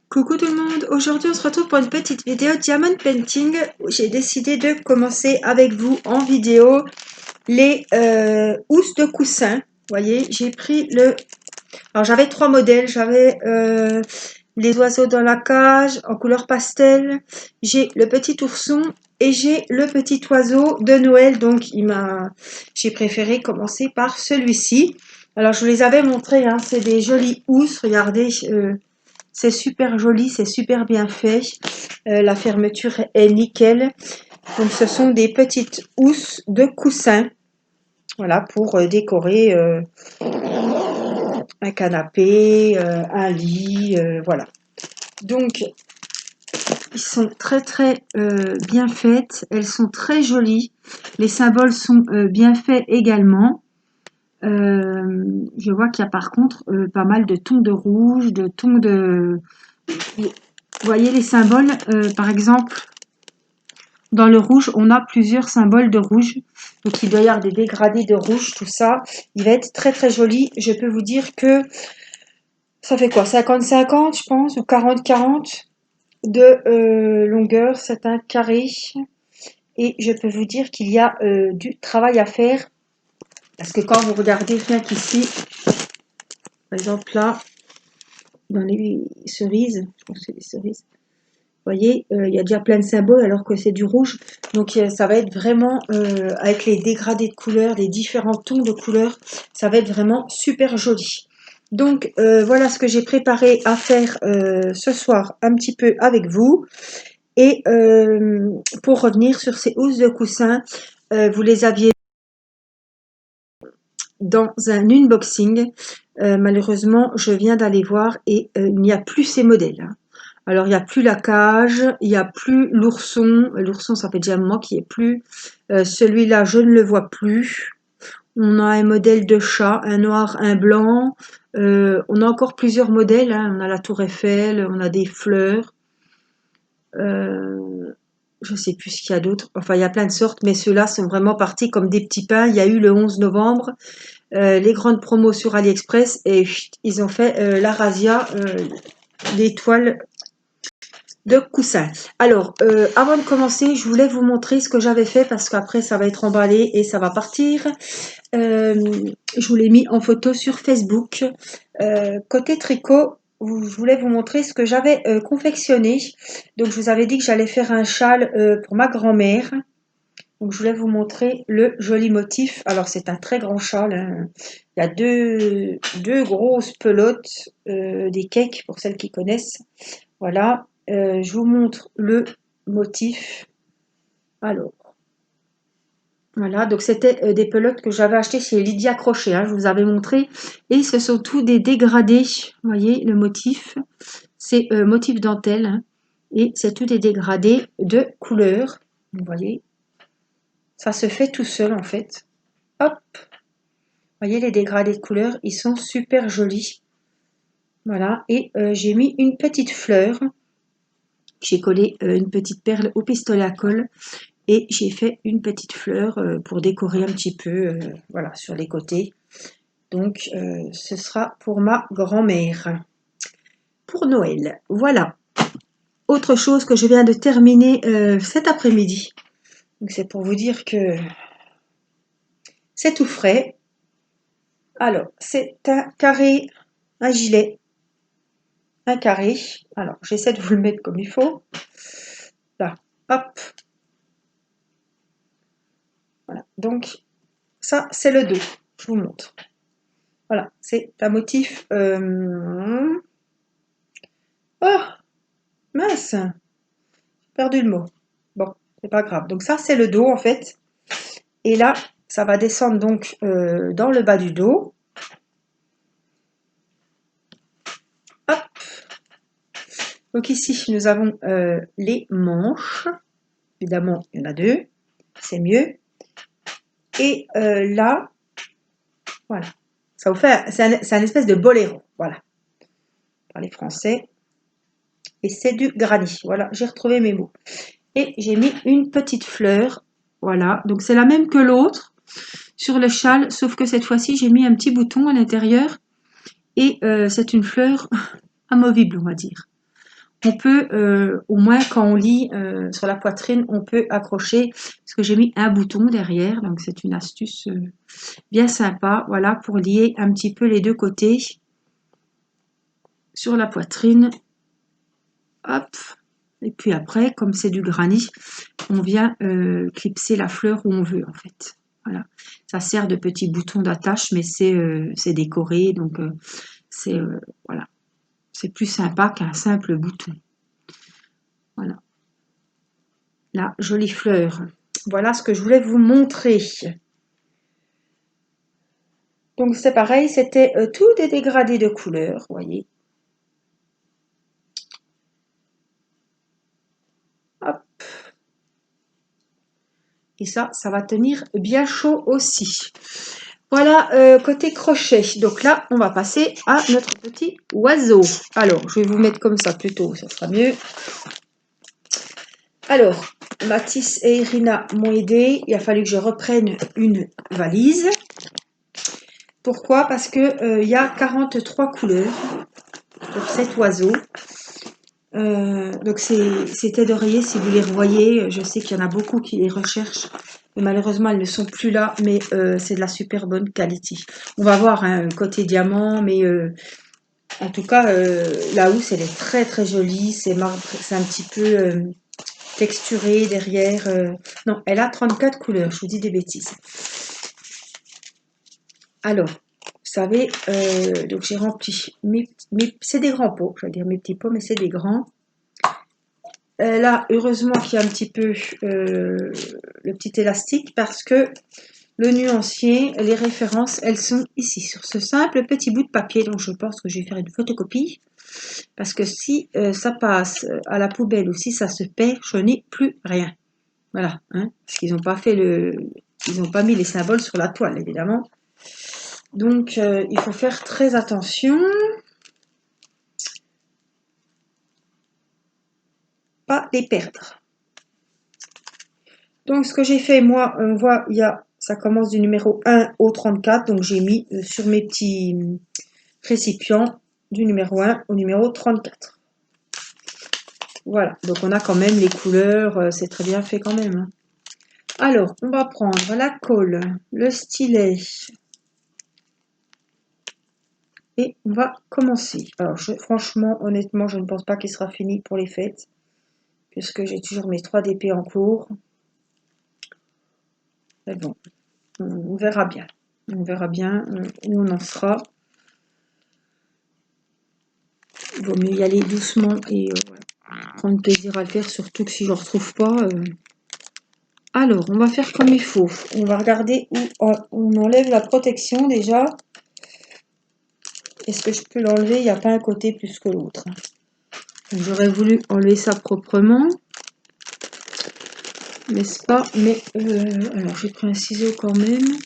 Coucou tout le monde, aujourd'hui on se retrouve pour une petite vidéo Diamond Painting où j'ai décidé de commencer avec vous en vidéo les housses de coussin. Vous voyez, j'ai pris le... Alors j'avais trois modèles, j'avais les oiseaux dans la cage en couleur pastel, j'ai le petit ourson et j'ai le petit oiseau de Noël, donc j'ai préféré commencer par celui-ci. Alors je vous les avais montrés, hein, c'est des jolies housses, regardez... c'est super joli, c'est super bien fait. La fermeture est nickel. Donc ce sont des petites housses de coussin. Voilà, pour décorer un canapé, un lit, voilà. Donc ils sont très bien faites. Elles sont très jolies. Les symboles sont bien faits également. Je vois qu'il y a par contre pas mal de tons de rouge, de tons de... Vous voyez les symboles, par exemple, dans le rouge, on a plusieurs symboles de rouge. Donc, il doit y avoir des dégradés de rouge, tout ça. Il va être très joli. Je peux vous dire que ça fait quoi? 50-50, je pense, ou 40-40 de longueur. C'est un carré. Et je peux vous dire qu'il y a du travail à faire. Parce que quand vous regardez rien qu'ici, par exemple là, dans les cerises, je pense que c'est des cerises, vous voyez, il y a déjà plein de symboles alors que c'est du rouge. Donc ça va être vraiment, avec les dégradés de couleurs, les différents tons de couleurs, ça va être vraiment super joli. Donc voilà ce que j'ai préparé à faire ce soir un petit peu avec vous. Et pour revenir sur ces housses de coussin, vous les aviez dans un unboxing. Malheureusement, je viens d'aller voir et il n'y a plus ces modèles, hein. Alors, il n'y a plus la cage, il n'y a plus l'ourson. L'ourson, ça fait déjà un moment qu'il n'y est plus. Celui-là, je ne le vois plus. On a un modèle de chat, un noir, un blanc. On a encore plusieurs modèles, hein. On a la tour Eiffel, on a des fleurs. Je ne sais plus ce qu'il y a d'autre. Enfin, il y a plein de sortes, mais ceux-là sont vraiment partis comme des petits pains. Il y a eu le 11 novembre. Les grandes promos sur AliExpress et ils ont fait la razzia des toiles de coussin. Alors, avant de commencer, je voulais vous montrer ce que j'avais fait parce qu'après, ça va être emballé et ça va partir. Je vous l'ai mis en photo sur Facebook. Côté tricot, je voulais vous montrer ce que j'avais confectionné. Donc, je vous avais dit que j'allais faire un châle pour ma grand-mère. Donc, je voulais vous montrer le joli motif. Alors, c'est un très grand châle, hein. Il y a deux grosses pelotes, des cakes pour celles qui connaissent. Voilà, je vous montre le motif. Alors, voilà, donc c'était des pelotes que j'avais achetées chez Lydia Crochet, hein, je vous avais montré. Et ce sont tous des dégradés. Vous voyez le motif, c'est motif dentelle, hein, et c'est tout des dégradés de couleur. Vous voyez, ça se fait tout seul en fait. Hop, vous voyez les dégradés de couleur, ils sont super jolis. Voilà, et j'ai mis une petite fleur. J'ai collé une petite perle au pistolet à colle et j'ai fait une petite fleur pour décorer un petit peu, voilà, sur les côtés. Donc, ce sera pour ma grand-mère. Pour Noël, voilà. Autre chose que je viens de terminer cet après-midi. Donc, c'est pour vous dire que c'est tout frais. Alors, c'est un carré, un gilet, un carré. Alors, j'essaie de vous le mettre comme il faut. Là, hop. Voilà. Donc, ça, c'est le dos. Je vous montre. Voilà, c'est un motif. Oh, mince, j'ai perdu le mot. Bon, c'est pas grave. Donc ça, c'est le dos en fait. Et là, ça va descendre donc dans le bas du dos. Hop. Donc ici, nous avons les manches. Évidemment, il y en a deux. C'est mieux. Et là, voilà. Ça vous fait, c'est un espèce de boléro. Voilà. Parler français. Et c'est du granit. Voilà, j'ai retrouvé mes mots. Et j'ai mis une petite fleur. Voilà. Donc c'est la même que l'autre sur le châle, sauf que cette fois-ci, j'ai mis un petit bouton à l'intérieur. Et c'est une fleur amovible, on va dire. on peut, au moins quand on lit sur la poitrine, on peut accrocher, parce que j'ai mis un bouton derrière, donc c'est une astuce bien sympa, voilà, pour lier un petit peu les deux côtés sur la poitrine. Hop. Et puis après, comme c'est du granit, on vient clipser la fleur où on veut en fait. Voilà. Ça sert de petit bouton d'attache, mais c'est décoré, donc c'est voilà. C'est plus sympa qu'un simple bouton. Voilà. La jolie fleur. Voilà ce que je voulais vous montrer. Donc c'est pareil, c'était tout des dégradés de couleurs, vous voyez. Hop. Et ça va tenir bien chaud aussi. Voilà, côté crochet. Donc là, on va passer à notre petit oiseau. Alors, je vais vous mettre comme ça plutôt, ça sera mieux. Alors, Mathis et Irina m'ont aidé. Il a fallu que je reprenne une valise. Pourquoi? Parce que il y a 43 couleurs pour cet oiseau. Donc ces têtes d'oreiller, si vous les revoyez, je sais qu'il y en a beaucoup qui les recherchent. Mais malheureusement, elles ne sont plus là, mais c'est de la super bonne qualité. On va voir un côté diamant, mais en tout cas, la housse, elle est très très jolie. C'est marbre, c'est un petit peu texturé derrière. Non, elle a 34 couleurs, je vous dis des bêtises. Alors, vous savez, donc j'ai rempli c'est des grands pots, je vais dire mes petits pots, mais c'est des grands. Là, heureusement qu'il y a un petit peu le petit élastique parce que le nuancier, les références, elles sont ici sur ce simple petit bout de papier. Donc je pense que je vais faire une photocopie parce que si ça passe à la poubelle ou si ça se perd, je n'ai plus rien. Voilà, hein, parce qu'ils n'ont pas fait ils n'ont pas mis les symboles sur la toile évidemment. Donc il faut faire très attention. Pas les perdre. Donc ce que j'ai fait, moi, on voit, ça commence du numéro 1 au 34, donc j'ai mis sur mes petits récipients du numéro 1 au numéro 34. Voilà, donc on a quand même les couleurs, c'est très bien fait quand même. Hein. Alors, on va prendre la colle, le stylet, et on va commencer. Alors, franchement, honnêtement, je ne pense pas qu'il sera fini pour les fêtes, puisque j'ai toujours mes 3 DP en cours. Mais bon, on verra bien. On verra bien où on en sera. Il vaut mieux y aller doucement et prendre plaisir à le faire, surtout que si je ne retrouve pas. Alors, on va faire comme il faut. On va regarder où on enlève la protection déjà. Est-ce que je peux l'enlever? Il n'y a pas un côté plus que l'autre. J'aurais voulu enlever ça proprement. N'est-ce pas? Mais alors j'ai pris un ciseau quand même.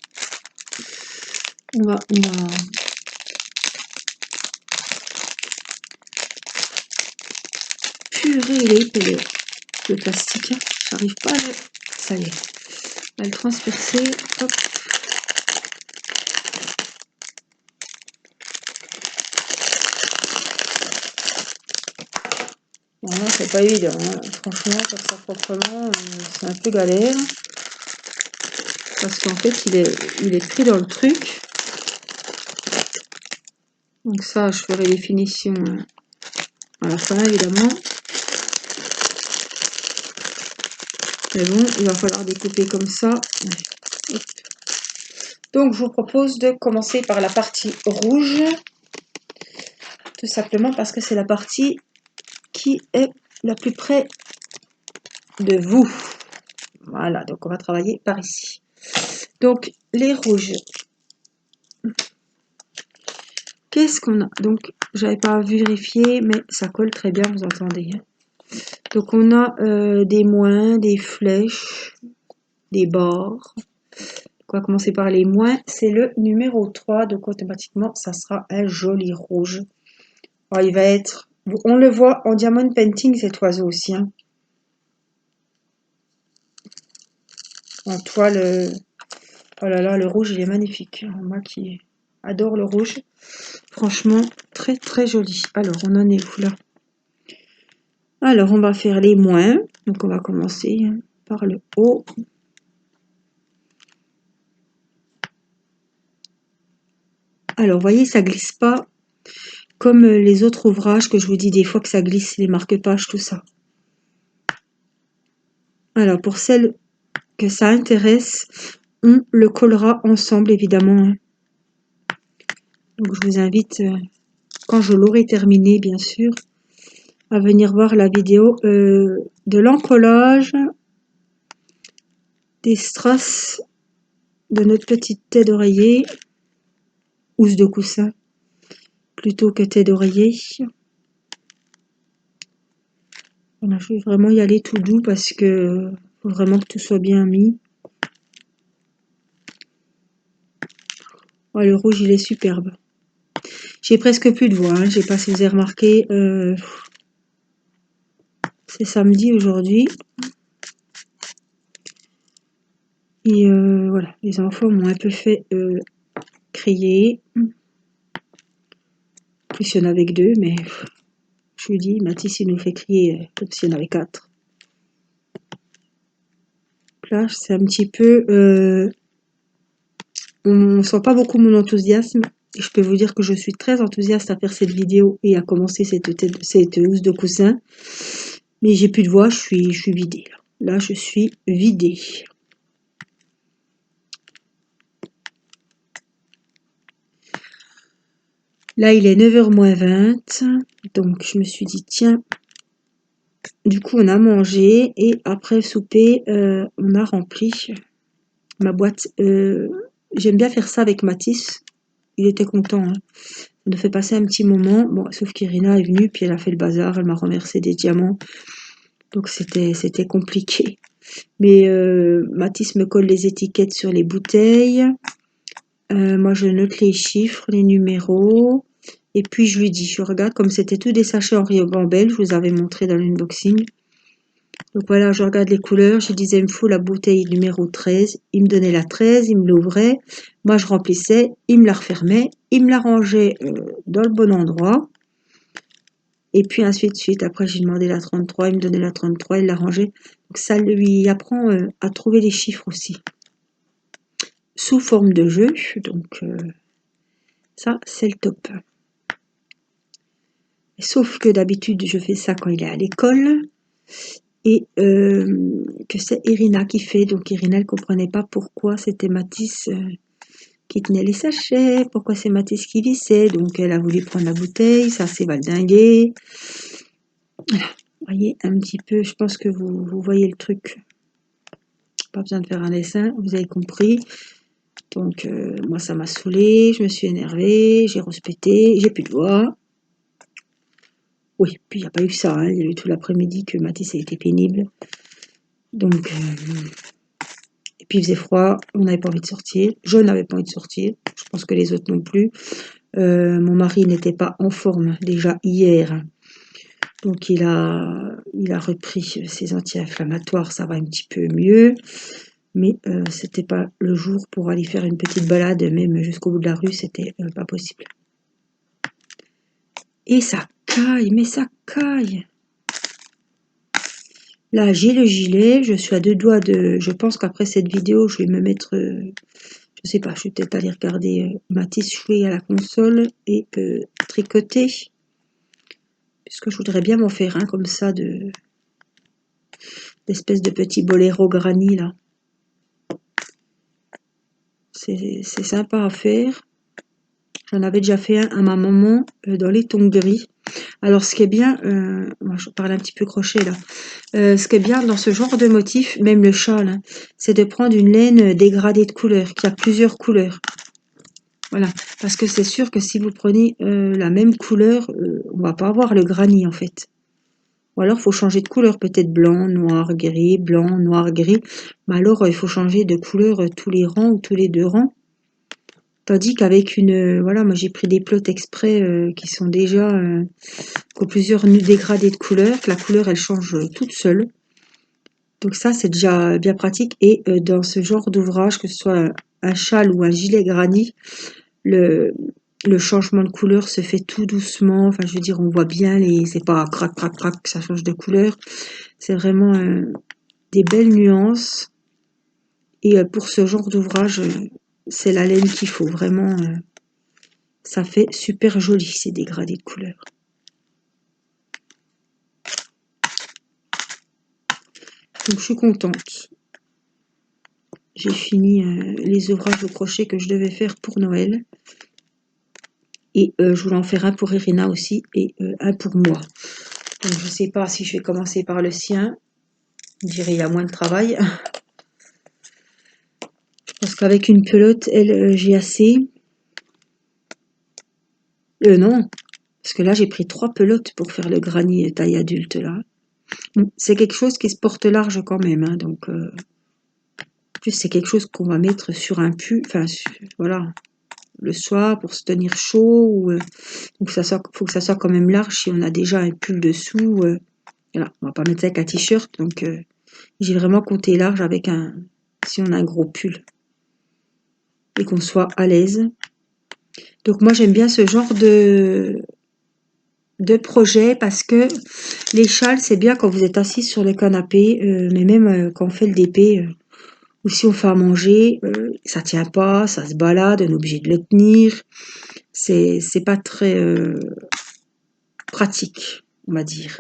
On va purée le plastique. Hein. J'arrive pas à le... Ça y est. À le transpercer. Hop. Voilà, c'est pas évident. Hein. Franchement, faire ça proprement, c'est un peu galère. Parce qu'en fait, il est pris dans le truc. Donc ça, je ferai les finitions à la fin, évidemment. Mais bon, il va falloir découper comme ça. Hop. Donc, je vous propose de commencer par la partie rouge. Tout simplement parce que c'est la partie qui est la plus près de vous. Voilà, donc on va travailler par ici. Donc, les rouges. Qu'est-ce qu'on a? Donc, j'avais pas vérifié, mais ça colle très bien, vous entendez. Hein. Donc, on a des moins, des flèches, des bords. On va commencer par les moins. C'est le numéro 3, donc automatiquement, ça sera un joli rouge. Alors, il va être... On le voit en diamond painting, cet oiseau aussi. Hein. En toile... Oh là là, le rouge, il est magnifique. Moi qui adore le rouge. Franchement, très très joli. Alors, on en est où là? Alors, on va faire les moins. Donc, on va commencer par le haut. Alors, vous voyez, ça glisse pas comme les autres ouvrages que je vous dis des fois que ça glisse, les marque-pages, tout ça. Alors, pour celles que ça intéresse, on le collera ensemble, évidemment. Donc, je vous invite, quand je l'aurai terminé, bien sûr, à venir voir la vidéo de l'encollage des strass de notre petite tête d'oreiller, housse de coussin, plutôt que tête d'oreiller. Voilà, je vais vraiment y aller tout doux parce que faut vraiment que tout soit bien mis. Oh, le rouge, il est superbe. J'ai presque plus de voix, hein. J'ai pas si vous avez remarqué. C'est samedi aujourd'hui. Et voilà, les enfants m'ont un peu fait crier. En plus, il y en avait que 2, mais je lui dis, Mathis, il nous fait crier comme s'il y en avait 4. Là, c'est un petit peu... on ne sent pas beaucoup mon enthousiasme. Et je peux vous dire que je suis très enthousiaste à faire cette vidéo et à commencer cette housse de coussin. Mais j'ai plus de voix, je suis vidée. Là, je suis vidée. Là, il est 9h moins 20. Donc, je me suis dit, tiens, du coup, on a mangé. Et après le souper, on a rempli ma boîte. J'aime bien faire ça avec Mathis. Il était content, hein. Ça nous fait passer un petit moment. Bon, sauf qu'Irina est venue, puis elle a fait le bazar. Elle m'a remercié des diamants. Donc, c'était compliqué. Mais Mathis me colle les étiquettes sur les bouteilles. Moi, je note les chiffres, les numéros. Et puis, je lui dis, je regarde, comme c'était tous des sachets en ribambelle, je vous avais montré dans l'unboxing. Donc voilà, je regarde les couleurs. Je disais, il me faut la bouteille numéro 13. Il me donnait la 13, il me l'ouvrait. Moi, je remplissais, il me la refermait. Il me la rangeait dans le bon endroit. Et puis, ainsi de suite. Après, j'ai demandé la 33, il me donnait la 33, il la rangeait. Donc, ça lui apprend à trouver les chiffres aussi. Sous forme de jeu. Donc, ça, c'est le top. Sauf que d'habitude, je fais ça quand il est à l'école. Et que c'est Irina qui fait. Donc Irina, elle ne comprenait pas pourquoi c'était Mathis qui tenait les sachets, pourquoi c'est Mathis qui vissait. Donc elle a voulu prendre la bouteille, ça s'est valdingué. Voilà, vous voyez un petit peu, je pense que vous voyez le truc. Pas besoin de faire un dessin, vous avez compris. Donc moi ça m'a saoulée, je me suis énervée, j'ai respecté, j'ai plus de voix. Oui, puis il n'y a pas eu ça, hein. Il y a eu tout l'après-midi que Mathis a été pénible. Donc, et puis il faisait froid, on n'avait pas envie de sortir. Je n'avais pas envie de sortir, je pense que les autres non plus. Mon mari n'était pas en forme déjà hier. Donc il a repris ses anti-inflammatoires, ça va un petit peu mieux. Mais c'était pas le jour pour aller faire une petite balade, même jusqu'au bout de la rue, c'était pas possible. Et ça caille, mais ça caille. Là, j'ai le gilet, je suis à 2 doigts de... Je pense qu'après cette vidéo, je vais me mettre... je sais pas, je vais peut-être aller regarder Mathis jouer à la console et tricoter. Puisque je voudrais bien m'en faire un comme ça d'espèce de petit boléro granny là. C'est sympa à faire. J'en avais déjà fait un à ma maman dans les tons gris. Alors ce qui est bien, moi je parle un petit peu crochet là. Ce qui est bien dans ce genre de motif, même le châle, hein, c'est de prendre une laine dégradée de couleurs, qui a plusieurs couleurs. Voilà, parce que c'est sûr que si vous prenez la même couleur, on va pas avoir le granny en fait. Ou alors il faut changer de couleur, peut-être blanc, noir, gris, blanc, noir, gris. Mais alors il faut changer de couleur tous les rangs ou tous les 2 rangs. Tandis qu'avec une... voilà, moi j'ai pris des plots exprès qui sont déjà... qui ont plusieurs dégradés de couleurs, que la couleur elle change toute seule. Donc ça c'est déjà bien pratique. Et dans ce genre d'ouvrage, que ce soit un châle ou un gilet granny, Le changement de couleur se fait tout doucement. Enfin, je veux dire, on voit bien les... C'est pas crac, crac, crac que ça change de couleur. C'est vraiment des belles nuances. Et pour ce genre d'ouvrage, c'est la laine qu'il faut. Vraiment, ça fait super joli ces dégradés de couleurs. Donc, je suis contente. J'ai fini les ouvrages au crochet que je devais faire pour Noël. Et je voulais en faire un pour Irina aussi et un pour moi. Donc, je ne sais pas si je vais commencer par le sien. Je dirais il y a moins de travail. Parce qu'avec une pelote, elle, j'ai assez. Non. Parce que là, j'ai pris 3 pelotes pour faire le granny taille adulte, là. C'est quelque chose qui se porte large quand même. Hein, donc, en plus, c'est quelque chose qu'on va mettre sur un pull. Enfin, voilà. Le soir pour se tenir chaud. Ou, donc, faut que ça soit quand même large si on a déjà un pull dessous. Voilà. On va pas mettre ça avec un t-shirt. Donc, j'ai vraiment compté large avec un... Si on a un gros pull. Et qu'on soit à l'aise. Donc moi j'aime bien ce genre de projet parce que les châles c'est bien quand vous êtes assis sur le canapé, mais même quand on fait le DP ou si on fait à manger, ça tient pas, ça se balade, on est obligé de le tenir. C'est pas très pratique, on va dire.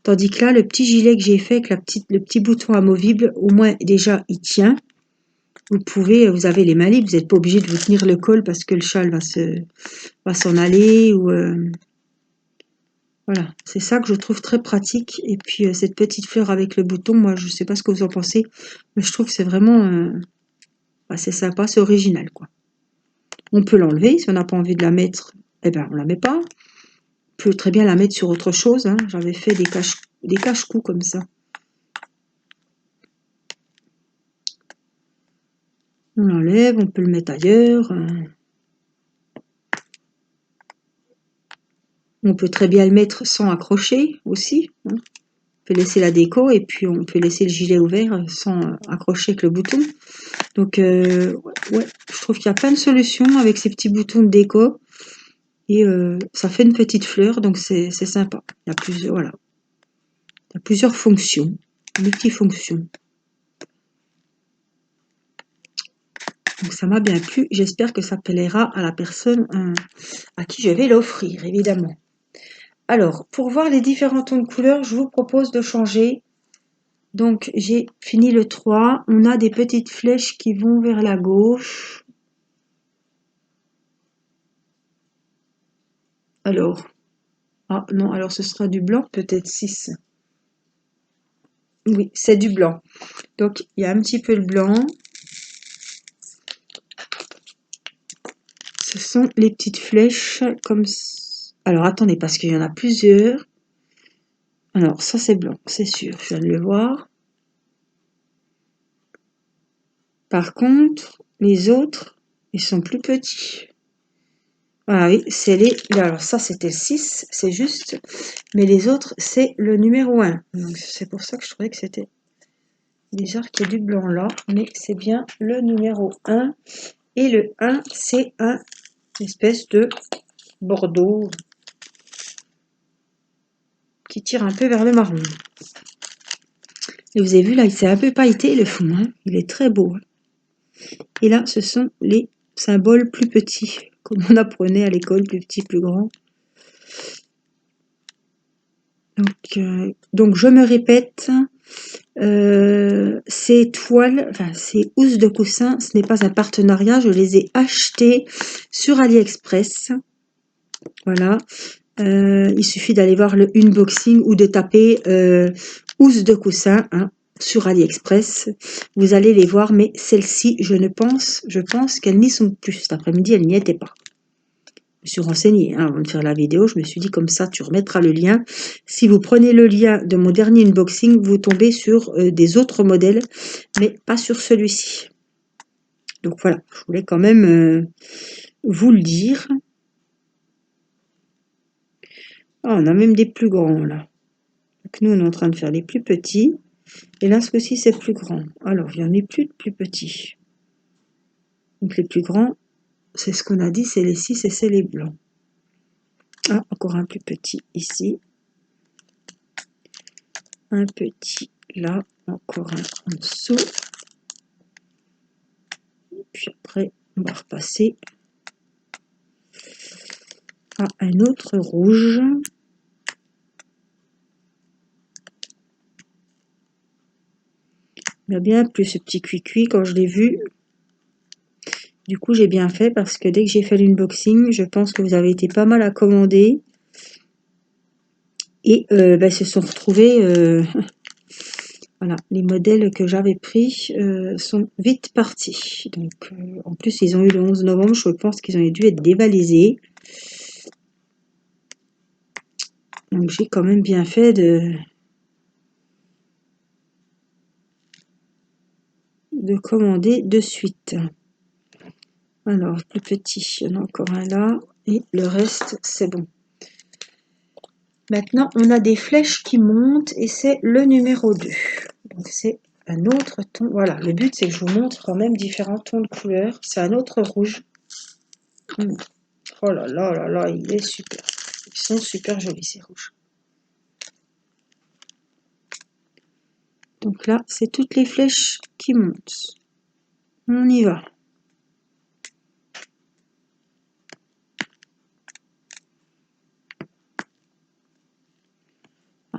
Tandis que là, le petit gilet que j'ai fait avec le petit bouton amovible, au moins déjà il tient. Vous avez les mains libres, vous n'êtes pas obligé de vous tenir le col parce que le châle va s'en aller ou voilà, c'est ça que je trouve très pratique. Et puis cette petite fleur avec le bouton, moi je sais pas ce que vous en pensez, mais je trouve que c'est vraiment c'est sympa, c'est original quoi. On peut l'enlever si on n'a pas envie de la mettre, eh ben on la met pas. On peut très bien la mettre sur autre chose. Hein. J'avais fait des cache-cou comme ça. On l'enlève, on peut le mettre ailleurs. On peut très bien le mettre sans accrocher aussi. Hein. On peut laisser la déco et puis on peut laisser le gilet ouvert sans accrocher avec le bouton. Donc ouais, je trouve qu'il y a plein de solutions avec ces petits boutons de déco. Et ça fait une petite fleur, donc c'est sympa. Il y a plusieurs, voilà. Il y a plusieurs fonctions, multifonctions. Donc ça m'a bien plu. J'espère que ça plaira à la personne à qui je vais l'offrir, évidemment. Alors, pour voir les différents tons de couleurs, je vous propose de changer. Donc, j'ai fini le 3. On a des petites flèches qui vont vers la gauche. Alors, ah non, alors ce sera du blanc, peut-être 6. Oui, c'est du blanc. Donc, il y a un petit peu de blanc. Ce sont les petites flèches comme... Alors, attendez, parce qu'il y en a plusieurs. Alors, ça, c'est blanc, c'est sûr. Je viens de le voir. Par contre, les autres, ils sont plus petits. Ah oui, c'est les... Alors, ça, c'était le 6, c'est juste. Mais les autres, c'est le numéro 1. Donc, c'est pour ça que je trouvais que c'était bizarre qu'il y ait du blanc là. Mais c'est bien le numéro 1. Et le 1, c'est un espèce de bordeaux qui tire un peu vers le marron. Et vous avez vu là, il s'est un peu pailleté le fond, hein. Il est très beau. Et là, ce sont les symboles plus petits, comme on apprenait à l'école, plus petits, plus grands. Donc je me répète, ces toiles, enfin ces housses de coussin, ce n'est pas un partenariat, je les ai achetées sur AliExpress. Voilà. Il suffit d'aller voir le unboxing ou de taper housse de coussin hein, sur AliExpress. Vous allez les voir, mais celles-ci, je pense qu'elles n'y sont plus. Cet après-midi, elles n'y étaient pas. Je me suis renseignée hein, avant de faire la vidéo. Je me suis dit comme ça, tu remettras le lien. Si vous prenez le lien de mon dernier unboxing, vous tombez sur des autres modèles, mais pas sur celui-ci. Donc voilà, je voulais quand même vous le dire. Ah, on a même des plus grands là. Donc nous, on est en train de faire les plus petits. Et là, ce coup-ci, c'est plus grand. Alors, il n'y en a plus de plus petits. Donc les plus grands, c'est ce qu'on a dit, c'est les 6 et c'est les blancs. Ah, encore un plus petit ici. Un petit là, encore un en dessous. Puis après, on va repasser à un autre rouge. Il m'a bien plu ce petit cuicui quand je l'ai vu. Du coup, j'ai bien fait parce que dès que j'ai fait l'unboxing, je pense que vous avez été pas mal à commander. Et se sont retrouvés, voilà, les modèles que j'avais pris sont vite partis. Donc, en plus, ils ont eu le 11 novembre, je pense qu'ils ont dû être dévalisés. Donc, j'ai quand même bien fait de commander de suite. Alors, plus petit, il y en a encore un là, et le reste, c'est bon. Maintenant, on a des flèches qui montent, et c'est le numéro 2. Donc, c'est un autre ton. Voilà, le but, c'est que je vous montre quand même différents tons de couleurs. C'est un autre rouge. Oh là là là là, il est super. Ils sont super jolis, ces rouges. Donc là, c'est toutes les flèches qui montent. On y va.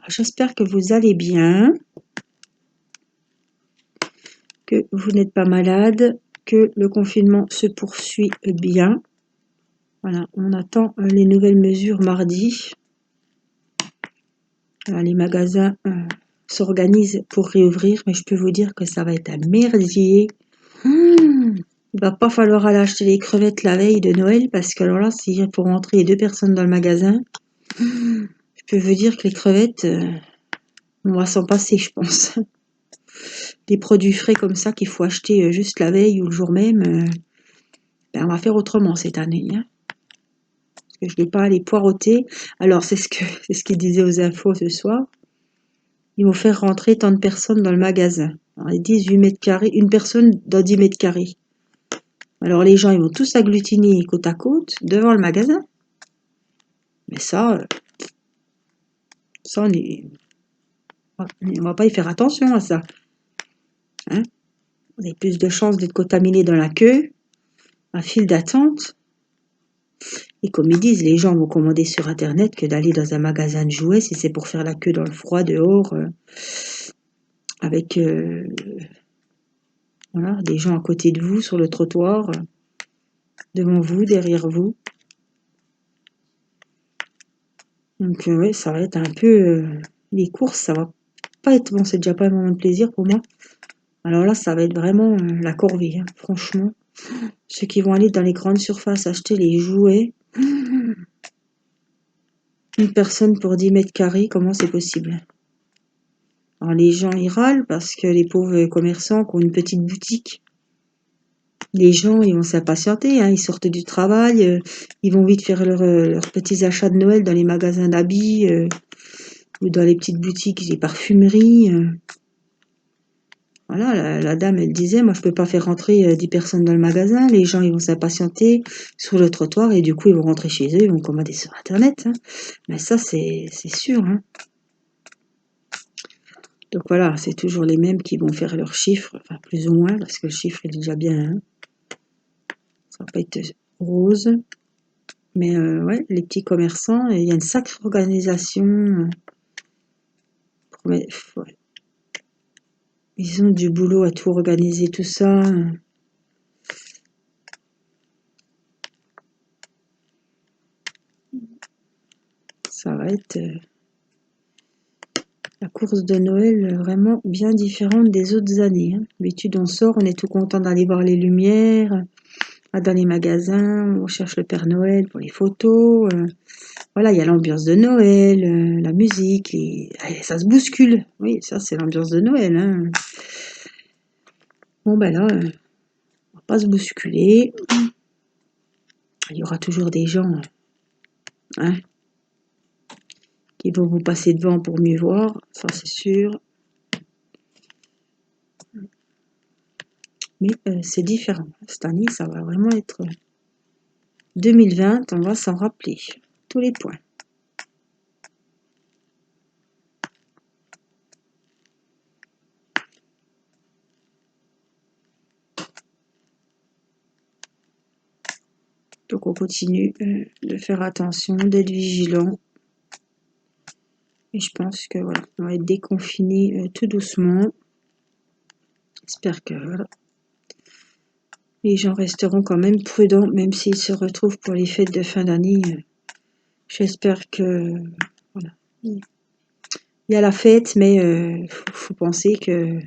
J'espère que vous allez bien, que vous n'êtes pas malade, que le confinement se poursuit bien. Voilà, on attend les nouvelles mesures mardi. Voilà, les magasins s'organisent pour réouvrir, mais je peux vous dire que ça va être un merdier. Il va pas falloir aller acheter les crevettes la veille de Noël, parce que alors là, si pour rentrer 2 personnes dans le magasin, je peux vous dire que les crevettes, on va s'en passer, je pense. Des produits frais comme ça qu'il faut acheter juste la veille ou le jour même, on va faire autrement cette année. Hein. Parce que je ne vais pas aller poireauter. Alors, c'est ce qu'ils disaient aux infos ce soir. Ils vont faire rentrer tant de personnes dans le magasin. Alors, ils disent 8 mètres carrés, une personne dans 10 mètres carrés. Alors, les gens, ils vont tous agglutiner côte à côte devant le magasin. Mais ça on va pas y faire attention à ça. Hein, vous avez plus de chances d'être contaminé dans la queue, un file d'attente. Et comme ils disent, les gens vont commander sur Internet que d'aller dans un magasin de jouets si c'est pour faire la queue dans le froid dehors, avec voilà, des gens à côté de vous, sur le trottoir, devant vous, derrière vous. Donc ouais, ça va être un peu... les courses, ça va pas être... Bon, c'est déjà pas un moment de plaisir pour moi. Alors là, ça va être vraiment la corvée, hein, franchement. Ceux qui vont aller dans les grandes surfaces acheter les jouets, une personne pour 10 mètres carrés, comment c'est possible? Alors les gens ils râlent parce que les pauvres commerçants qui ont une petite boutique, les gens ils vont s'impatienter, hein, ils sortent du travail, ils vont vite faire leurs petits achats de Noël dans les magasins d'habits ou dans les petites boutiques des parfumeries. Voilà, la dame elle disait, moi je peux pas faire rentrer 10 personnes dans le magasin, les gens ils vont s'impatienter sur le trottoir et du coup ils vont rentrer chez eux, ils vont commander sur internet. Hein. Mais ça c'est sûr. Hein. Donc voilà, c'est toujours les mêmes qui vont faire leurs chiffres, enfin plus ou moins, parce que le chiffre il est déjà bien. Hein. Ça va pas être rose. Mais ouais, les petits commerçants, il y a une sacrée organisation. Ouais. Ils ont du boulot à tout organiser, tout ça. Ça va être la course de Noël vraiment bien différente des autres années. Hein. D'habitude, on sort, on est tout content d'aller voir les lumières, dans les magasins, on cherche le Père Noël pour les photos. Voilà, il y a l'ambiance de Noël, la musique, ça se bouscule. Oui, ça, c'est l'ambiance de Noël. Hein. Bon, ben là, on va pas se bousculer. Il y aura toujours des gens hein, qui vont vous passer devant pour mieux voir, ça c'est sûr. Mais c'est différent. Cette année, ça va vraiment être 2020, on va s'en rappeler. Tous les points. Donc on continue de faire attention, d'être vigilant. Et je pense que voilà, on va être déconfiné tout doucement. J'espère que voilà, les gens resteront quand même prudents, même s'ils se retrouvent pour les fêtes de fin d'année. J'espère que voilà. Il y a la fête, mais faut penser que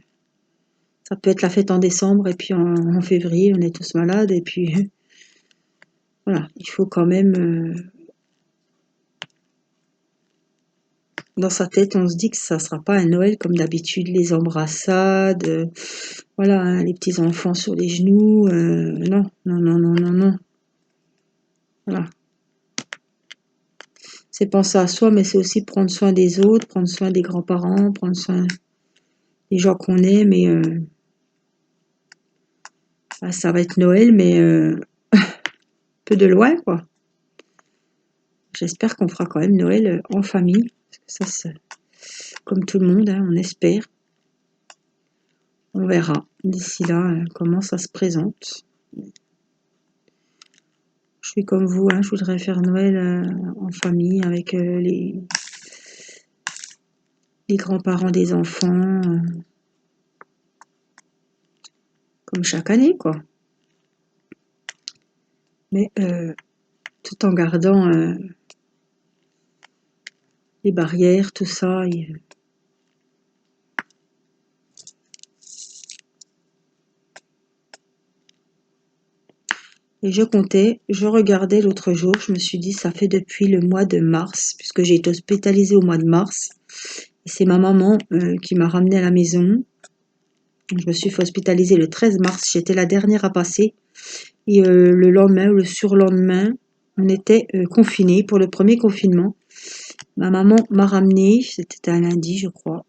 ça peut être la fête en décembre et puis en février, on est tous malades et puis voilà, il faut quand même dans sa tête, on se dit que ça sera pas un Noël comme d'habitude, les embrassades, voilà, hein, les petits enfants sur les genoux, non, non, non, non, non, non. Voilà. C'est penser à soi, mais c'est aussi prendre soin des autres, prendre soin des grands-parents, prendre soin des gens qu'on aime. Et bah, ça va être Noël, mais peu de loin, quoi. J'espère qu'on fera quand même Noël en famille. Parce que ça, c'est comme tout le monde, hein, on espère. On verra d'ici là comment ça se présente. Je suis comme vous, hein, je voudrais faire Noël en famille avec les grands-parents des enfants, comme chaque année, quoi. Mais tout en gardant les barrières, tout ça. Et je regardais l'autre jour, je me suis dit, ça fait depuis le mois de mars, puisque j'ai été hospitalisée au mois de mars. Et c'est ma maman qui m'a ramenée à la maison. Je me suis fait hospitaliser le 13 mars, j'étais la dernière à passer. Et le lendemain ou le surlendemain, on était confinés pour le premier confinement. Ma maman m'a ramenée, c'était un lundi, je crois.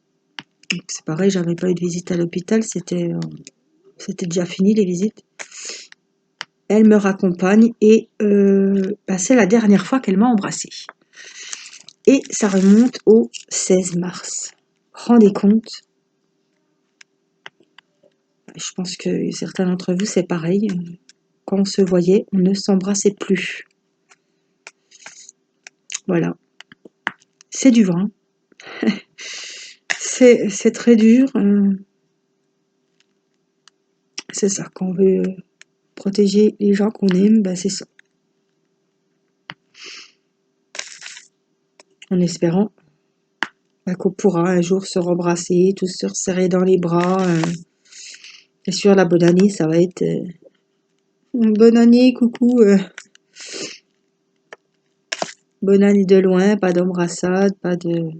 Donc c'est pareil, j'avais pas eu de visite à l'hôpital, c'était déjà fini les visites. Elle me raccompagne et bah, c'est la dernière fois qu'elle m'a embrassée. Et ça remonte au 16 mars. Rendez compte. Je pense que certains d'entre vous, c'est pareil. Quand on se voyait, on ne s'embrassait plus. Voilà. C'est dur, hein. C'est très dur. C'est ça, quand on veut protéger les gens qu'on aime, bah c'est ça. En espérant bah, qu'on pourra un jour se rembrasser, tous se resserrer dans les bras. C'est sûr, la bonne année, ça va être bonne année, coucou. Bonne année de loin, pas d'embrassade, pas de...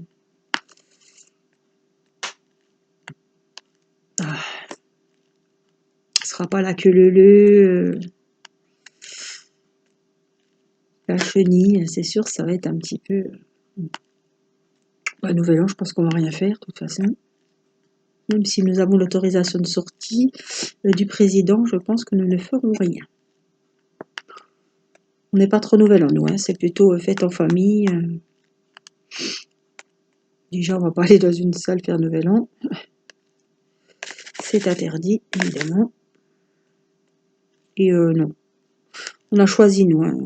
Ah, ce sera pas la queue leu, la chenille, c'est sûr, ça va être un petit peu... Bah, Nouvel An, je pense qu'on va rien faire, de toute façon. Même si nous avons l'autorisation de sortie du président, je pense que nous ne ferons rien. On n'est pas trop Nouvel An, nous, hein, c'est plutôt fête en famille. Déjà, on va pas aller dans une salle faire Nouvel An. C'est interdit, évidemment. Et non. On a choisi, nous, hein.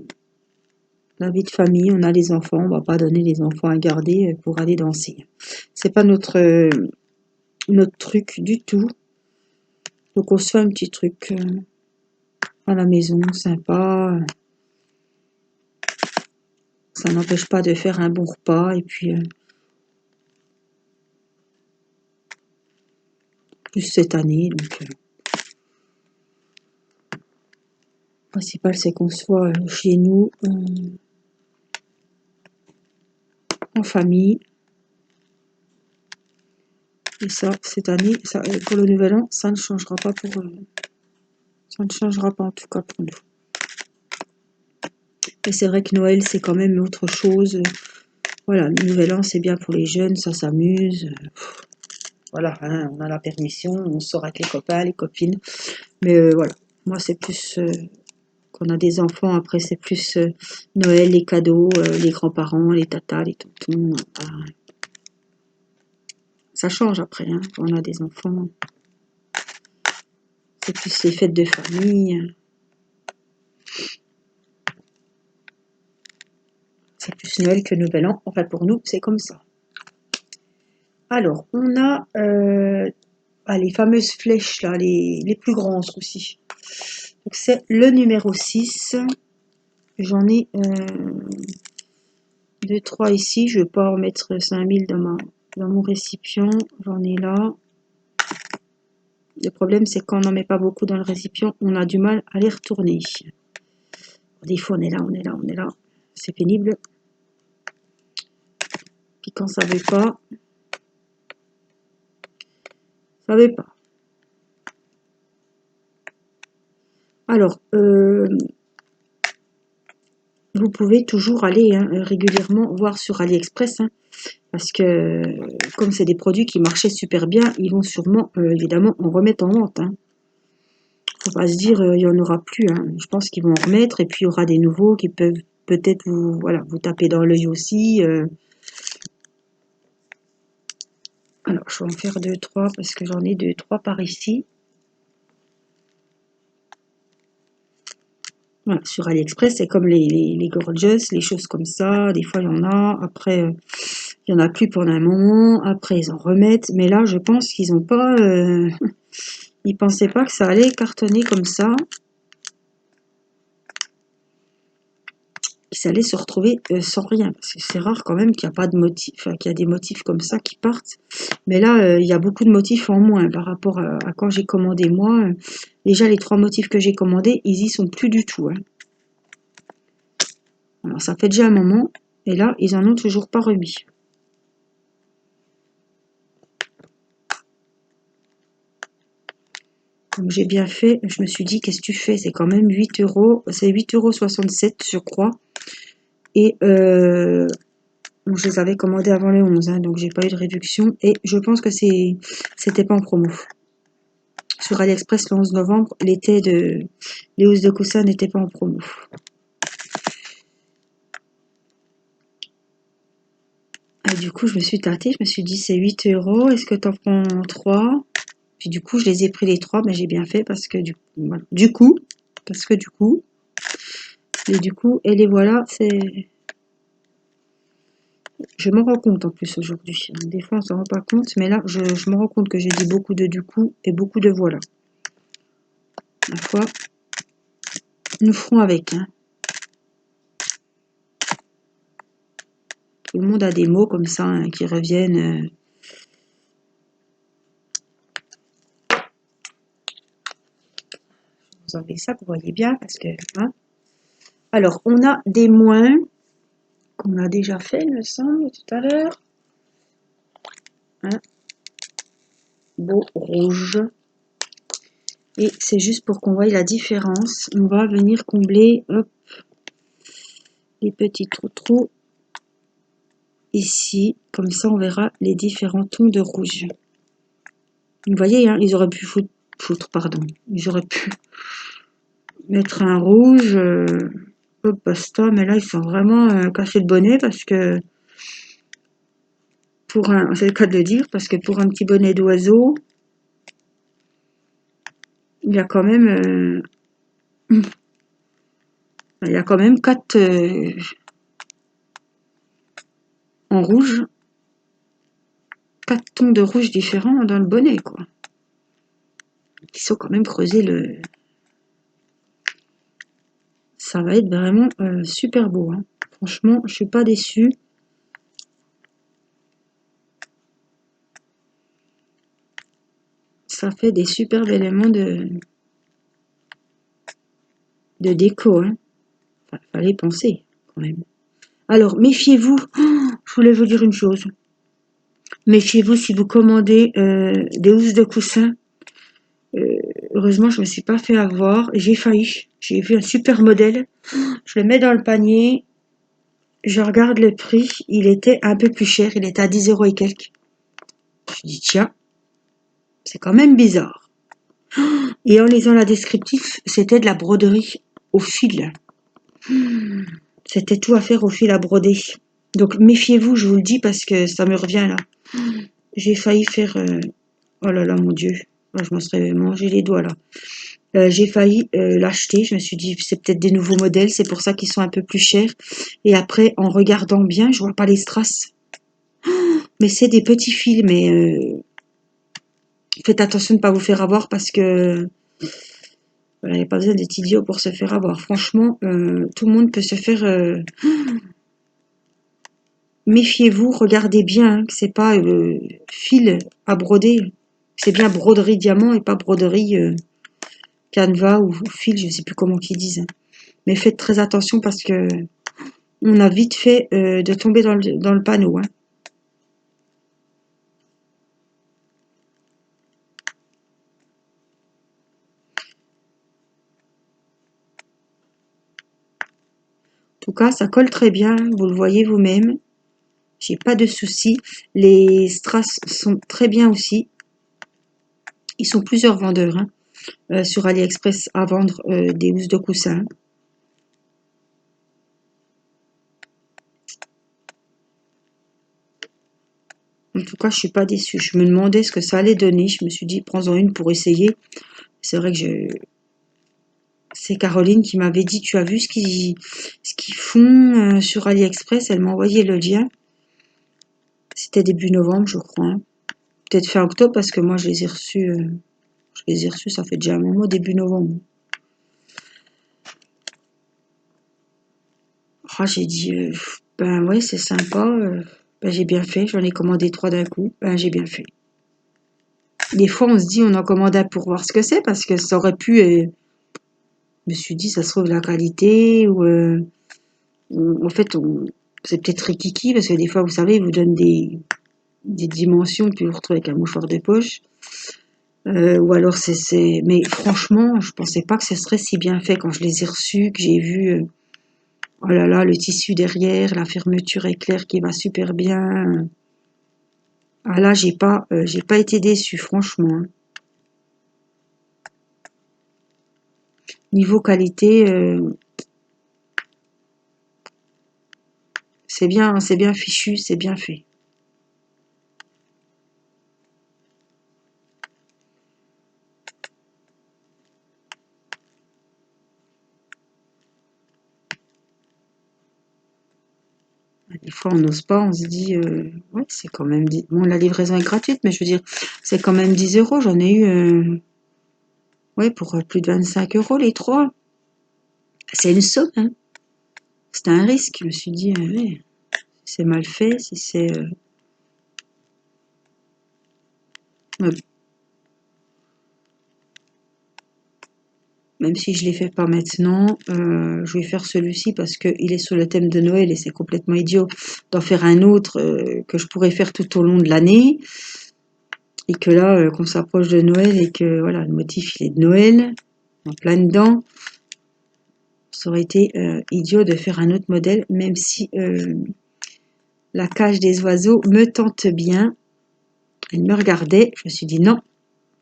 La vie de famille, on a les enfants, on va pas donner les enfants à garder pour aller danser. C'est pas notre truc du tout. Donc on se fait un petit truc à la maison, sympa. Ça n'empêche pas de faire un bon repas et puis plus cette année. Donc le principal c'est qu'on soit chez nous en famille. Et ça, cette année, ça, pour le Nouvel An, ça ne changera pas pour ça ne changera pas en tout cas pour nous. Et c'est vrai que Noël, c'est quand même autre chose. Voilà, le Nouvel An, c'est bien pour les jeunes, ça s'amuse. Voilà, hein, on a la permission, on sort avec les copains, les copines. Mais voilà, moi, c'est plus Quand on a des enfants, après c'est plus Noël, les cadeaux, les grands-parents, les tatas, les tontons. Ça change après, hein, quand on a des enfants. C'est plus les fêtes de famille. C'est plus Noël que Nouvel An. Enfin, pour nous, c'est comme ça. Alors, on a les fameuses flèches, là, les plus grands aussi. Donc, c'est le numéro 6. J'en ai 2, 3 ici. Je ne vais pas en mettre 5000 dans mon récipient. J'en ai là. Le problème, c'est quand on n'en met pas beaucoup dans le récipient, on a du mal à les retourner. Des fois, on est là, on est là, on est là. C'est pénible. Puis quand ça ne veut pas, ça ne veut pas. Alors, vous pouvez toujours aller régulièrement voir sur AliExpress, hein, parce que comme c'est des produits qui marchaient super bien, ils vont sûrement, évidemment, en remettre en vente. Hein. Faut pas se dire il y en aura plus. Hein. Je pense qu'ils vont en remettre et puis il y aura des nouveaux qui peuvent peut-être vous taper dans l'œil aussi. Alors, je vais en faire 2, 3 parce que j'en ai 2, 3 par ici. Voilà, sur AliExpress, c'est comme les gorgeous, les choses comme ça. Des fois, il y en a. Après, il n'y en a plus pendant un moment. Après, ils en remettent. Mais là, je pense qu'ils n'ont pas... ils pensaient pas que ça allait cartonner comme ça. Qu'ils allaient se retrouver sans rien. Parce que c'est rare quand même qu'il n'y a pas de motifs, enfin, qu'il y a des motifs comme ça qui partent. Mais là, il y a beaucoup de motifs en moins par rapport à quand j'ai commandé moi. Déjà, les 3 motifs que j'ai commandés, ils y sont plus du tout. Hein. Alors, ça fait déjà un moment. Et là, ils en ont toujours pas remis. Donc j'ai bien fait, je me suis dit, qu'est-ce que tu fais? C'est quand même 8 euros, c'est 8,67 €, je crois. Et bon, je les avais commandés avant le 11, hein, donc j'ai pas eu de réduction. Et je pense que c'était pas en promo. Sur AliExpress le 11 novembre, les housses de coussin n'étaient pas en promo. Et du coup, je me suis tâtée, je me suis dit, c'est 8 euros, est-ce que t'en prends 3? Puis du coup, je les ai pris les 3, mais j'ai bien fait parce que voilà. Et du coup, et les voilà, c'est... Je m'en rends compte en plus aujourd'hui. Des fois, on s'en rend pas compte, mais là, je me rends compte que j'ai dit beaucoup de du coup et beaucoup de voilà. La fois, nous ferons avec. Hein. Tout le monde a des mots comme ça hein, qui reviennent. Vous avez ça, vous voyez bien, parce que... Hein. Alors, on a des moins qu'on a déjà fait, il me semble, tout à l'heure. Hein. Beau rouge. Et c'est juste pour qu'on voie la différence. On va venir combler hop, les petits trous ici. Comme ça, on verra les différents tons de rouge. Vous voyez, hein, ils auraient pu ils auraient pu mettre un rouge, hop, basta, mais là, ils sont vraiment cachés de bonnet parce que, c'est le cas de le dire, parce que pour un petit bonnet d'oiseau, il y a quand même, il y a quand même 4 en rouge, 4 tons de rouge différents dans le bonnet, quoi. Il faut quand même creuser le... Ça va être vraiment super beau. Hein. Franchement, je suis pas déçue. Ça fait des superbes éléments de déco. Hein. Enfin, fallait penser quand même. Alors, méfiez-vous. Oh, je voulais vous dire une chose. Méfiez-vous si vous commandez des housses de coussin. Heureusement, je ne me suis pas fait avoir. J'ai failli. J'ai vu un super modèle. Je le mets dans le panier. Je regarde le prix. Il était un peu plus cher. Il était à 10 € et quelques. Je dis, tiens, c'est quand même bizarre. Et en lisant la descriptif, c'était de la broderie. au fil. C'était tout à faire au fil à broder. Donc méfiez-vous, je vous le dis, parce que ça me revient là. J'ai failli faire... Oh là là, mon Dieu. Oh, je m'en serais mangé les doigts là. J'ai failli l'acheter. Je me suis dit, c'est peut-être des nouveaux modèles, c'est pour ça qu'ils sont un peu plus chers. Et après, en regardant bien, je vois pas les strass. Mais c'est des petits fils, mais faites attention de ne pas vous faire avoir parce que voilà, il n'y a pas besoin d'être idiot pour se faire avoir. Franchement, tout le monde peut se faire... Méfiez-vous, regardez bien, hein, que c'est pas fil à broder. C'est bien broderie diamant et pas broderie canevas ou fil, je sais plus comment qu'ils disent. Hein. Mais faites très attention parce que on a vite fait de tomber dans le panneau. Hein. En tout cas, ça colle très bien, vous le voyez vous-même. J'ai pas de soucis. Les strass sont très bien aussi. Ils sont plusieurs vendeurs sur AliExpress à vendre des housses de coussin. En tout cas, je suis pas déçue. Je me demandais ce que ça allait donner. Je me suis dit, prends-en une pour essayer. C'est vrai que c'est Caroline qui m'avait dit, tu as vu ce qu'ils font sur AliExpress? Elle m'a envoyé le lien. C'était début novembre, je crois. Hein. Peut-être fin octobre parce que moi, je les ai reçus. Ça fait déjà un moment, début novembre. Ah, j'ai dit, ben ouais, c'est sympa. Ben, j'ai bien fait. J'en ai commandé 3 d'un coup. Ben, j'ai bien fait. Des fois, on se dit, on en commande un pour voir ce que c'est parce que ça aurait pu. Je me suis dit, ça se trouve la qualité ou. En fait, c'est peut-être rikiki parce que des fois, vous savez, ils vous donnent des dimensions puis vous retrouvez avec un mouchoir de poche. Ou alors mais franchement, je pensais pas que ce serait si bien fait quand je les ai reçus, que j'ai vu, oh là là, le tissu derrière, la fermeture éclair qui va super bien. Ah là, j'ai pas été déçue, franchement. Hein. Niveau qualité, c'est bien fichu, c'est bien fait. Des fois, on n'ose pas, on se dit, ouais, c'est quand même... Bon, la livraison est gratuite, mais je veux dire, c'est quand même 10 euros. J'en ai eu, ouais, pour plus de 25 euros les 3. C'est une somme, hein. C'était un risque. Je me suis dit, ouais, si c'est mal fait, si c'est... même si je ne les fais pas maintenant, je vais faire celui-ci parce qu'il est sur le thème de Noël et c'est complètement idiot d'en faire un autre que je pourrais faire tout au long de l'année. Et que là, qu'on s'approche de Noël et que voilà, le motif il est de Noël, en plein dedans, ça aurait été idiot de faire un autre modèle, même si la cage des oiseaux me tente bien. Elle me regardait, je me suis dit non,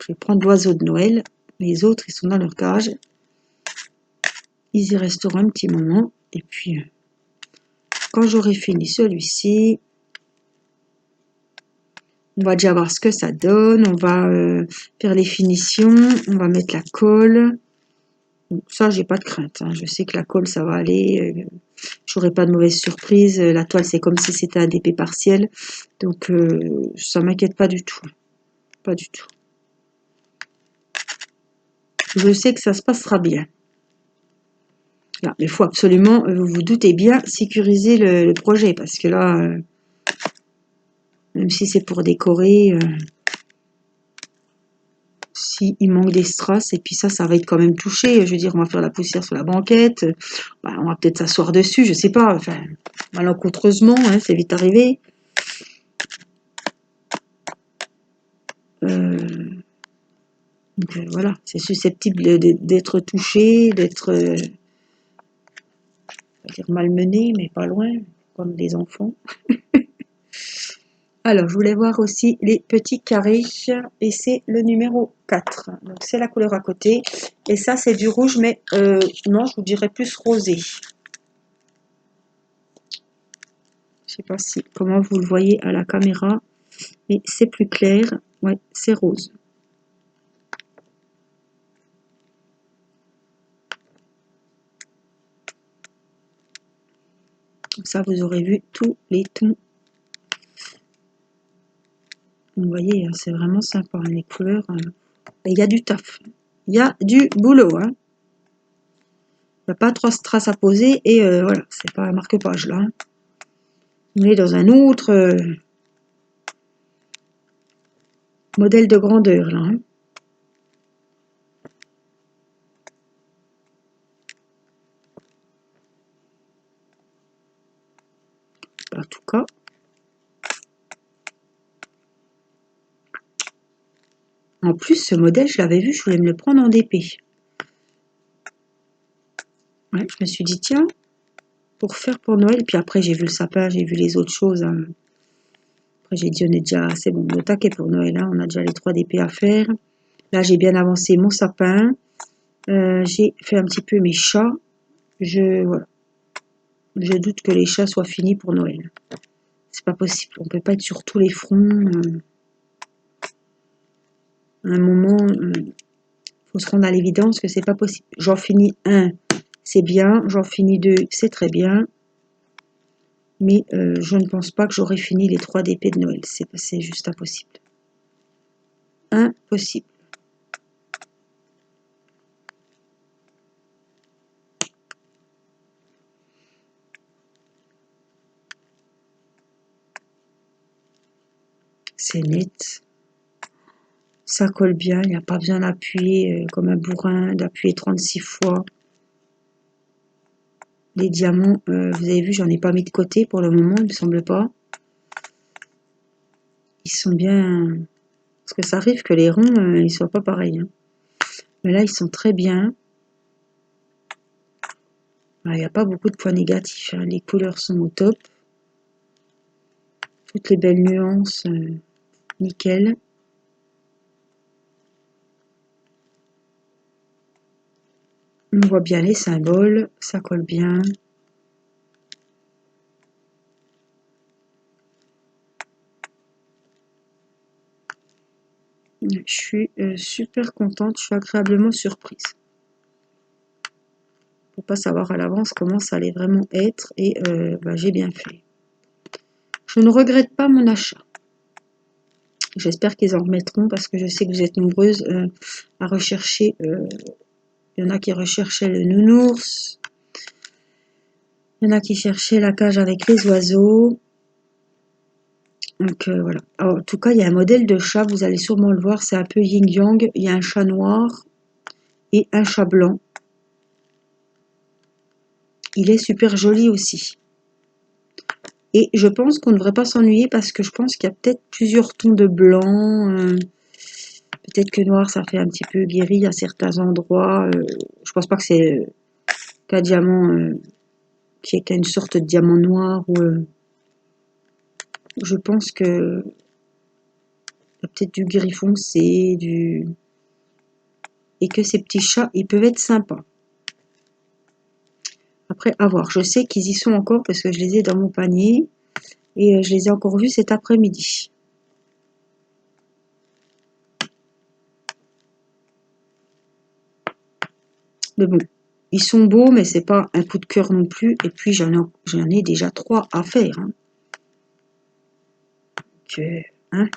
je vais prendre l'oiseau de Noël. Les autres, ils sont dans leur cage. Ils y resteront un petit moment. Et puis, quand j'aurai fini celui-ci, on va déjà voir ce que ça donne. On va faire les finitions. On va mettre la colle. Donc, ça, j'ai pas de crainte. Hein. Je sais que la colle, ça va aller. J'aurai pas de mauvaise surprise. La toile, c'est comme si c'était un dépôt partiel. Donc, ça m'inquiète pas du tout. Pas du tout. Je sais que ça se passera bien. Là, mais il faut absolument, vous vous doutez bien, sécuriser le projet. Parce que là, même si c'est pour décorer, s'il manque des strass, et puis ça va être quand même touché. Je veux dire, on va faire la poussière sur la banquette. Bah, on va peut-être s'asseoir dessus, je sais pas. Enfin, malencontreusement, hein, c'est vite arrivé. Donc, voilà, c'est susceptible d'être touché, d'être malmené, mais pas loin, comme des enfants. Alors, je voulais voir aussi les petits carrés et c'est le numéro 4. Donc, c'est la couleur à côté. Et ça, c'est du rouge, mais non, je vous dirais plus rosé. Je sais pas si comment vous le voyez à la caméra, mais c'est plus clair. Ouais, c'est rose. Comme ça, vous aurez vu tous les tons. Vous voyez, c'est vraiment sympa, hein, les couleurs. Il y a du taf. Il y a du boulot. Hein. Il n'y a pas trois strass à poser et voilà, c'est pas un marque-page là. Hein. On est dans un autre modèle de grandeur là. Hein. En tout cas, en plus, ce modèle, je l'avais vu, je voulais me le prendre en DP. Ouais, je me suis dit, tiens, pour faire pour Noël. Puis après, j'ai vu le sapin, j'ai vu les autres choses. Hein. Après, j'ai dit, on est déjà, c'est bon, on est au taquet pour Noël. Hein. On a déjà les 3 DP à faire. Là, j'ai bien avancé mon sapin. J'ai fait un petit peu mes chats. Voilà. Je doute que les chats soient finis pour Noël. C'est pas possible. On peut pas être sur tous les fronts. À un moment, faut se rendre à l'évidence que c'est pas possible. J'en finis un, c'est bien. J'en finis 2, c'est très bien. Mais je ne pense pas que j'aurai fini les 3 DP de Noël. C'est juste impossible. Impossible. C'est net. Ça colle bien. Il n'y a pas besoin d'appuyer comme un bourrin, d'appuyer 36 fois. Les diamants, vous avez vu, j'en ai pas mis de côté pour le moment, il me semble pas. Ils sont bien... Parce que ça arrive que les ronds, ils soient pas pareils. Hein. Mais là, ils sont très bien. Il n'y a pas beaucoup de points négatifs. Hein. Les couleurs sont au top. Toutes les belles nuances, nickel. On voit bien les symboles, ça colle bien. Je suis super contente, je suis agréablement surprise. Pour pas savoir à l'avance comment ça allait vraiment être et j'ai bien fait. Je ne regrette pas mon achat. J'espère qu'ils en remettront parce que je sais que vous êtes nombreuses à rechercher. Il y en a qui recherchaient le nounours. Il y en a qui cherchaient la cage avec les oiseaux. Donc voilà. Alors, en tout cas, il y a un modèle de chat, vous allez sûrement le voir, c'est un peu yin-yang. Il y a un chat noir et un chat blanc. Il est super joli aussi. Et je pense qu'on ne devrait pas s'ennuyer parce que je pense qu'il y a peut-être plusieurs tons de blanc. Peut-être que noir, ça fait un petit peu guéri à certains endroits. Je pense pas que c'est qu'un diamant qui est une sorte de diamant noir. Ou, je pense que il y a peut-être du gris foncé, et que ces petits chats, ils peuvent être sympas. Après, à voir. Je sais qu'ils y sont encore parce que je les ai dans mon panier et je les ai encore vus cet après-midi. Mais bon, ils sont beaux, mais c'est pas un coup de cœur non plus. Et puis, j'en ai déjà 3 à faire. Hein. Donc, hein.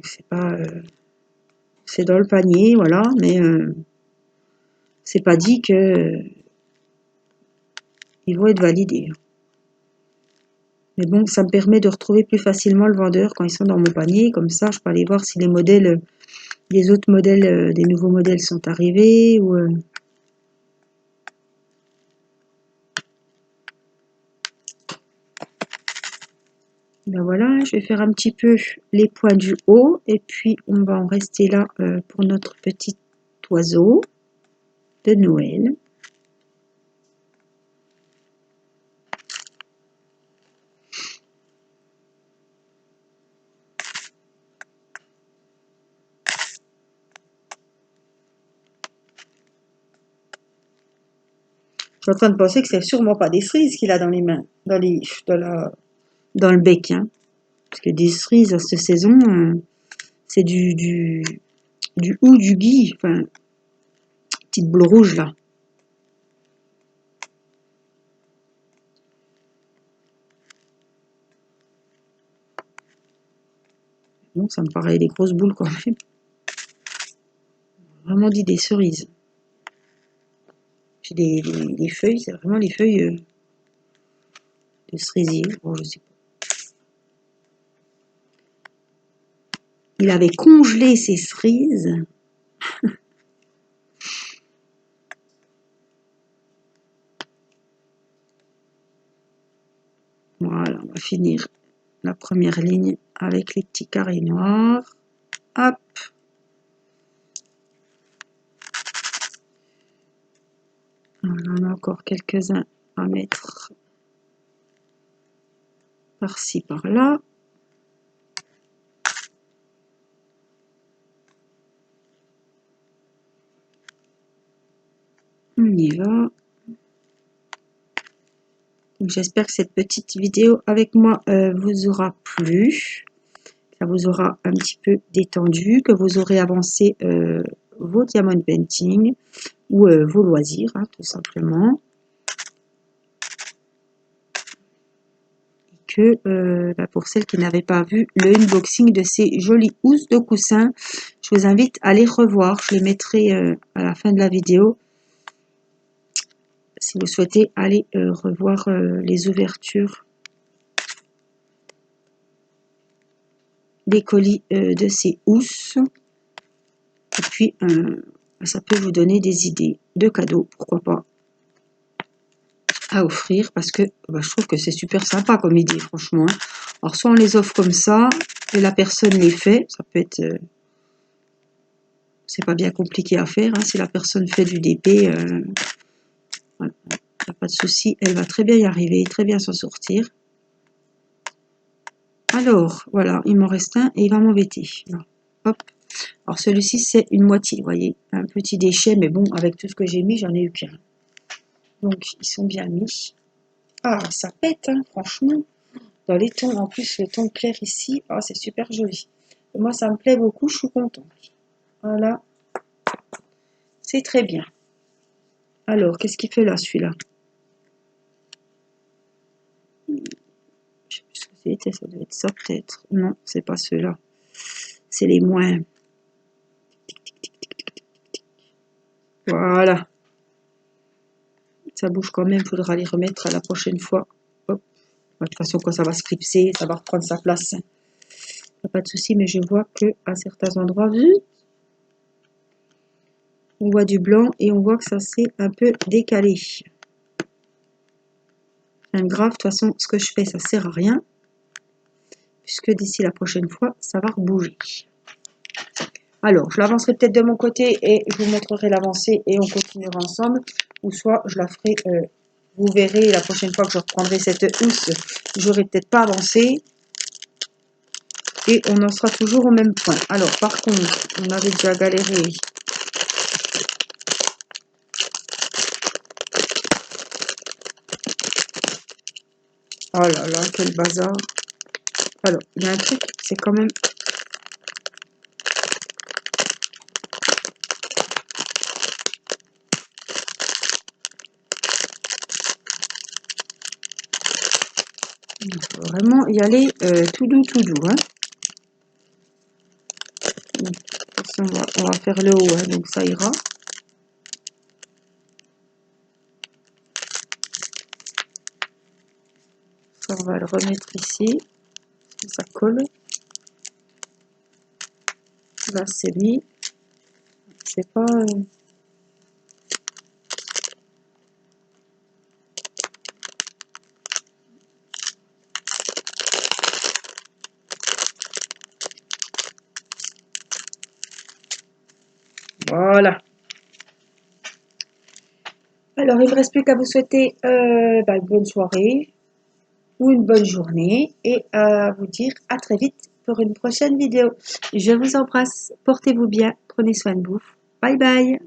C'est pas... c'est dans le panier, voilà, mais c'est pas dit que ils vont être validés. Mais bon, ça me permet de retrouver plus facilement le vendeur quand ils sont dans mon panier. Comme ça, je peux aller voir si les modèles, les autres modèles, des nouveaux modèles sont arrivés. Ou, ben voilà, je vais faire un petit peu les points du haut. Et puis, on va en rester là pour notre petit oiseau de Noël. Je suis en train de penser que c'est sûrement pas des cerises qu'il a dans les mains, dans le bec, hein. Parce que des cerises à cette saison, c'est du ou du gui, enfin, petite boule rouge là. Non, ça me paraît des grosses boules quoi. Vraiment dit des cerises. Puis les feuilles, c'est vraiment les feuilles de cerisier. Bon, je sais pas. Il avait congelé ses cerises. Voilà, on va finir la première ligne avec les petits carrés noirs. Hop. Voilà, on a encore quelques-uns à mettre par-ci, par-là. On y va. J'espère que cette petite vidéo avec moi vous aura plu. Ça vous aura un petit peu détendu, que vous aurez avancé vos diamond painting ou vos loisirs, hein, tout simplement. Et que pour celles qui n'avaient pas vu le unboxing de ces jolies housses de coussin, je vous invite à les revoir. Je les mettrai à la fin de la vidéo. Si vous souhaitez aller revoir les ouvertures des colis de ces housses. Et puis, ça peut vous donner des idées de cadeaux, pourquoi pas, à offrir. Parce que je trouve que c'est super sympa comme idée, franchement. Alors, soit on les offre comme ça, et la personne les fait. Ça peut être... c'est pas bien compliqué à faire. Hein, si la personne fait du DP, voilà, il n'y a pas de souci. Elle va très bien y arriver, très bien s'en sortir. Alors, voilà, il m'en reste un et il va m'embêter. Hop. Alors, celui-ci, c'est une moitié, vous voyez, un petit déchet, mais bon, avec tout ce que j'ai mis, j'en ai eu qu'un. Donc, ils sont bien mis. Ah, ça pète, hein, franchement. Dans les tons, en plus, le ton clair ici, ah, c'est super joli. Et moi, ça me plaît beaucoup, je suis contente. Voilà. C'est très bien. Alors, qu'est-ce qu'il fait là, celui-là? Je sais plus ce que c'était, ça doit être ça, peut-être. Non, c'est pas ceux-là. C'est les moins. Voilà. Ça bouge quand même, il faudra les remettre à la prochaine fois. Hop. De toute façon, quand ça va se clipser, ça va reprendre sa place. Pas de souci, mais je vois que à certains endroits, on voit du blanc et on voit que ça s'est un peu décalé. Rien de grave, de toute façon, ce que je fais, ça sert à rien, puisque d'ici la prochaine fois, ça va rebouger. Alors, je l'avancerai peut-être de mon côté et je vous montrerai l'avancée et on continuera ensemble, ou soit je la ferai, vous verrez la prochaine fois que je reprendrai cette housse, j'aurai peut-être pas avancé et on en sera toujours au même point. Alors, par contre, on avait déjà galéré. Oh là là, quel bazar. Alors, il y a un truc, c'est quand même... Il faut vraiment y aller tout doux, hein. On va faire le haut, hein, donc ça ira. Ça, on va le remettre ici, ça colle. Là, c'est mis. C'est pas... Voilà. Alors, il ne me reste plus qu'à vous souhaiter une bonne soirée ou une bonne journée et à vous dire à très vite pour une prochaine vidéo. Je vous embrasse, portez-vous bien, prenez soin de vous. Bye bye.